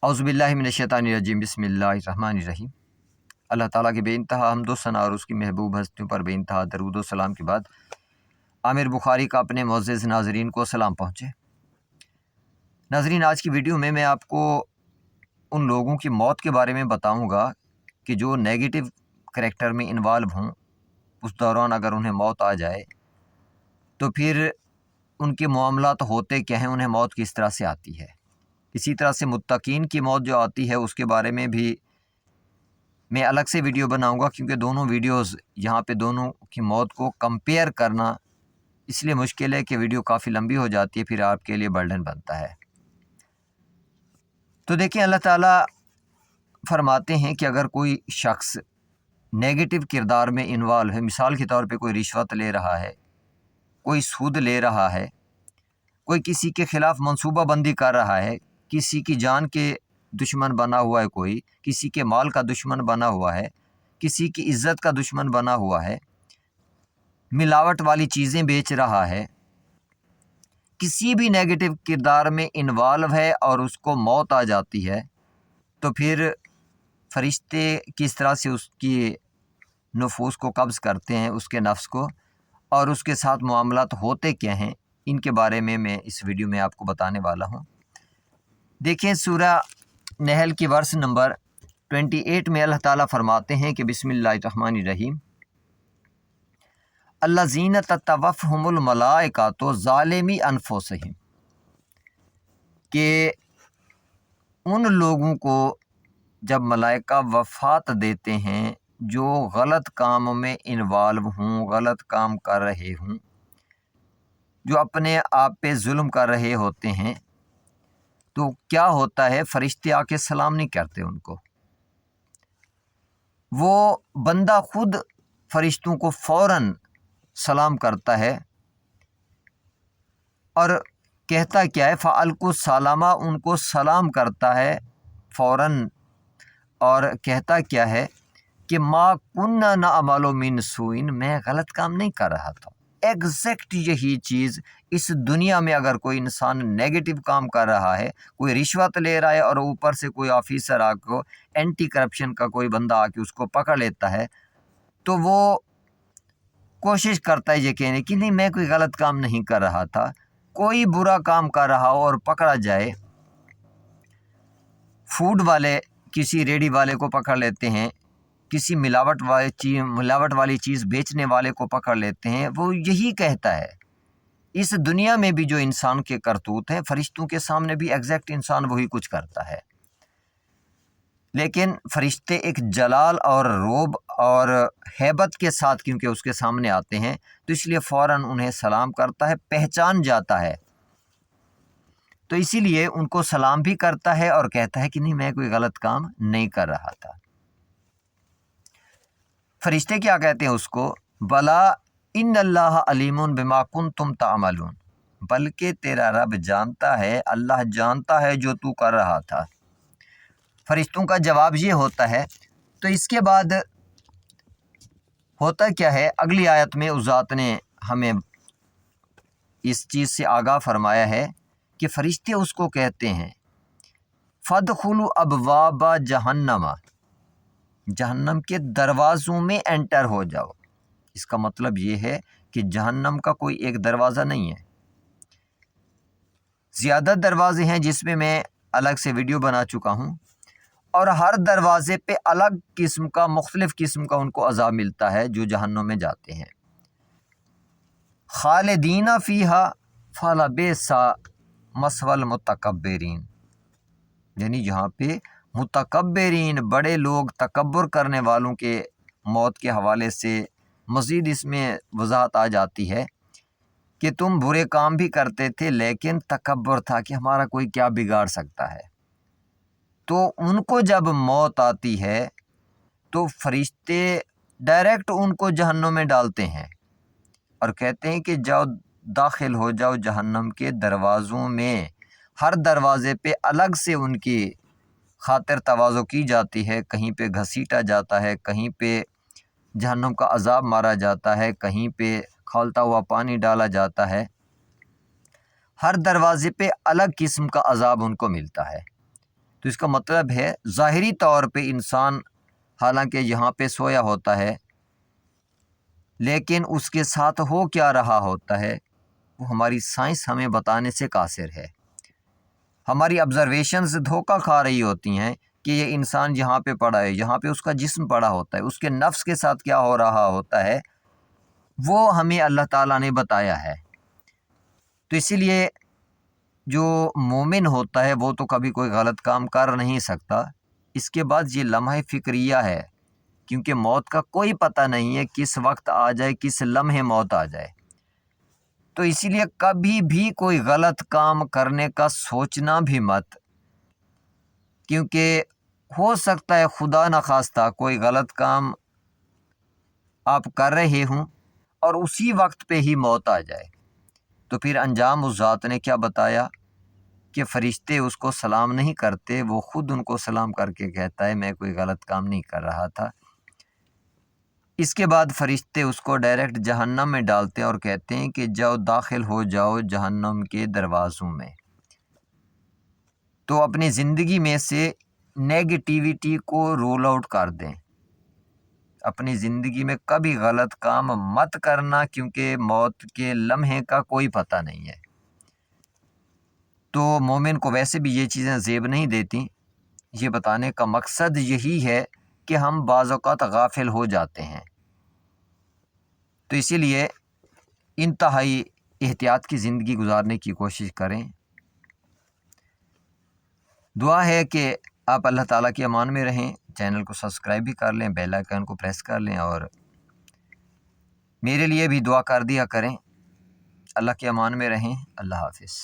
औज़ुबिल्लाहि मिनश्शैतानिर्रजीम बिस्मिल्लाहिर्रहमानिर्रहीम। अल्लाह ताला के बेइंतहा हम्दो सना और उसकी महबूब हस्तियों पर बेइंतहा दरूद व सलाम के बाद आमिर बुखारी का अपने मुअज़्ज़ज़ नाज़रीन को सलाम पहुँचे। नाज़रीन, आज की वीडियो में मैं आपको उन लोगों की मौत के बारे में बताऊँगा कि जो नेगेटिव करैक्टर में इन्वॉल्व हों, उस दौरान अगर उन्हें मौत आ जाए तो फिर उनके मामलात होते क्या हैं, उन्हें मौत किस तरह से आती है। इसी तरह से मुत्तकीन की मौत जो आती है उसके बारे में भी मैं अलग से वीडियो बनाऊंगा, क्योंकि दोनों वीडियोस यहाँ पे दोनों की मौत को कंपेयर करना इसलिए मुश्किल है कि वीडियो काफ़ी लंबी हो जाती है, फिर आपके लिए बर्डन बनता है। तो देखिए, अल्लाह ताला फरमाते हैं कि अगर कोई शख्स नेगेटिव किरदार में इन्वॉल्व है, मिसाल के तौर पे कोई रिश्वत ले रहा है, कोई सूद ले रहा है, कोई किसी के ख़िलाफ़ मनसूबाबंदी कर रहा है, किसी की जान के दुश्मन बना हुआ है, कोई किसी के माल का दुश्मन बना हुआ है, किसी की इज़्ज़त का दुश्मन बना हुआ है, मिलावट वाली चीज़ें बेच रहा है, किसी भी नेगेटिव किरदार में इन्वॉल्व है और उसको मौत आ जाती है, तो फिर फरिश्ते किस तरह से उसकी नफूस को कब्ज़ करते हैं, उसके नफ्स को, और उसके साथ मामलात होते क्या हैं, इनके बारे में मैं इस वीडियो में आपको बताने वाला हूँ। देखिए, सूरह नहल की वर्स नंबर 28 में अल्लाह ताला फरमाते हैं कि बिस्मिल्लाहिर्रहमानिर्रहीम, अल्लज़ीना ततवफ़हुमुल मलाइकातु ज़ालिमी अनफुसिहिम, कि उन लोगों को जब मलाइका वफ़ात देते हैं जो गलत काम में इन्वॉल्व हों, गलत काम कर रहे हों, जो अपने आप पे जुल्म कर रहे होते हैं, तो क्या होता है, फरिश्ते आके सलाम नहीं करते उनको। वो बंदा खुद फरिश्तों को फ़ौरन सलाम करता है और कहता क्या है, फ़अल्क़ु सलामा, उनको सलाम करता है फ़ौरन, और कहता क्या है कि मा कुन्ना नअमलु मिन सूइन, मैं गलत काम नहीं कर रहा था। एग्जैक्ट यही चीज़ इस दुनिया में अगर कोई इंसान नेगेटिव काम कर रहा है, कोई रिश्वत ले रहा है और ऊपर से कोई ऑफिसर आको, एंटी करप्शन का कोई बंदा आके उसको पकड़ लेता है, तो वो कोशिश करता है ये कहने की नहीं, मैं कोई गलत काम नहीं कर रहा था। कोई बुरा काम कर रहा हो और पकड़ा जाए, फूड वाले किसी रेडी वाले को पकड़ लेते हैं, किसी मिलावट वाली चीज़ बेचने वाले को पकड़ लेते हैं, वो यही कहता है। इस दुनिया में भी जो इंसान के करतूत हैं, फरिश्तों के सामने भी एग्जैक्ट इंसान वही कुछ करता है। लेकिन फरिश्ते एक जलाल और रोब और हैबत के साथ क्योंकि उसके सामने आते हैं, तो इसलिए फ़ौरन उन्हें सलाम करता है, पहचान जाता है, तो इसीलिए उनको सलाम भी करता है और कहता है कि नहीं, मैं कोई गलत काम नहीं कर रहा था। फरिश्ते क्या कहते हैं उसको, बला इन्नल्लाह अलीमुन बिमा कुंतुम तामलून, बल्कि तेरा रब जानता है, अल्लाह जानता है जो तू कर रहा था। फरिश्तों का जवाब ये होता है। तो इसके बाद होता क्या है, अगली आयत में उस ज़ात ने हमें इस चीज़ से आगाह फरमाया है कि फरिश्ते उसको कहते हैं, फदखुलु अबवाबा जहन्नमा, जहन्नम के दरवाज़ों में एंटर हो जाओ। इसका मतलब ये है कि जहन्नम का कोई एक दरवाज़ा नहीं है, ज़्यादा दरवाजे हैं जिसमें मैं अलग से वीडियो बना चुका हूँ, और हर दरवाज़े पे अलग किस्म का, मुख्तलिफ़ किस्म का उनको अज़ाब मिलता है जो जहन्नम में जाते हैं। खालिदीना फ़ीहा फलबिसा मसवल मुतकब्बिरीन, यानी यहाँ पे मुतकब्बिरीन, बड़े लोग, तकब्बुर करने वालों के मौत के हवाले से मज़ीद इसमें वज़ाहत आ जाती है कि तुम बुरे काम भी करते थे, लेकिन तकब्बुर था कि हमारा कोई क्या बिगाड़ सकता है। तो उनको जब मौत आती है तो फरिश्ते डायरेक्ट उनको जहन्नम में डालते हैं और कहते हैं कि जाओ, दाखिल हो जाओ जहन्नम के दरवाज़ों में। हर दरवाज़े पे अलग से उनकी खातिर तवाज़ो की जाती है, कहीं पे घसीटा जाता है, कहीं पे जहन्नम का अज़ाब मारा जाता है, कहीं पे खौलता हुआ पानी डाला जाता है। हर दरवाज़े पे अलग किस्म का अज़ाब उनको मिलता है। تو اس کا مطلب ہے ظاہری طور پہ انسان حالانکہ یہاں پہ سویا ہوتا ہے، لیکن اس کے ساتھ ہو کیا رہا ہوتا ہے وہ ہماری سائنس ہمیں بتانے سے قاصر ہے۔ ہماری آبزرویشنز دھوکہ کھا رہی ہوتی ہیں کہ یہ انسان یہاں پہ پڑا ہے، یہاں پہ اس کا جسم پڑا ہوتا ہے، اس کے نفس کے ساتھ کیا ہو رہا ہوتا ہے وہ ہمیں اللہ تعالیٰ نے بتایا ہے۔ تو اسی لیے جو مومن ہوتا ہے وہ تو کبھی کوئی غلط کام کر نہیں سکتا۔ اس کے بعد یہ لمحہ فکریہ ہے، کیونکہ موت کا کوئی پتہ نہیں ہے کس وقت آ جائے، کس لمحے موت آ جائے۔ تو اسی لیے کبھی بھی کوئی غلط کام کرنے کا سوچنا بھی مت، کیونکہ ہو سکتا ہے خدا نخواستہ کوئی غلط کام آپ کر رہے ہوں اور اسی وقت پہ ہی موت آ جائے، تو پھر انجام اس ذات نے کیا بتایا کہ فرشتے اس کو سلام نہیں کرتے، وہ خود ان کو سلام کر کے کہتا ہے میں کوئی غلط کام نہیں کر رہا تھا۔ اس کے بعد فرشتے اس کو ڈائریکٹ جہنم میں ڈالتے ہیں اور کہتے ہیں کہ جاؤ داخل ہو جاؤ جہنم کے دروازوں میں۔ تو اپنی زندگی میں سے نیگیٹیوٹی کو رول آؤٹ کر دیں، اپنی زندگی میں کبھی غلط کام مت کرنا، کیونکہ موت کے لمحے کا کوئی پتہ نہیں ہے۔ تو مومن کو ویسے بھی یہ چیزیں زیب نہیں دیتی، یہ بتانے کا مقصد یہی ہے کہ ہم بعض اوقات غافل ہو جاتے ہیں، تو اسی لیے انتہائی احتیاط کی زندگی گزارنے کی کوشش کریں۔ دعا ہے کہ آپ اللہ تعالیٰ کے امان میں رہیں، چینل کو سبسکرائب بھی کر لیں، بیل آئیکن کو پریس کر لیں اور میرے لیے بھی دعا کر دیا کریں۔ اللہ کے امان میں رہیں۔ اللہ حافظ۔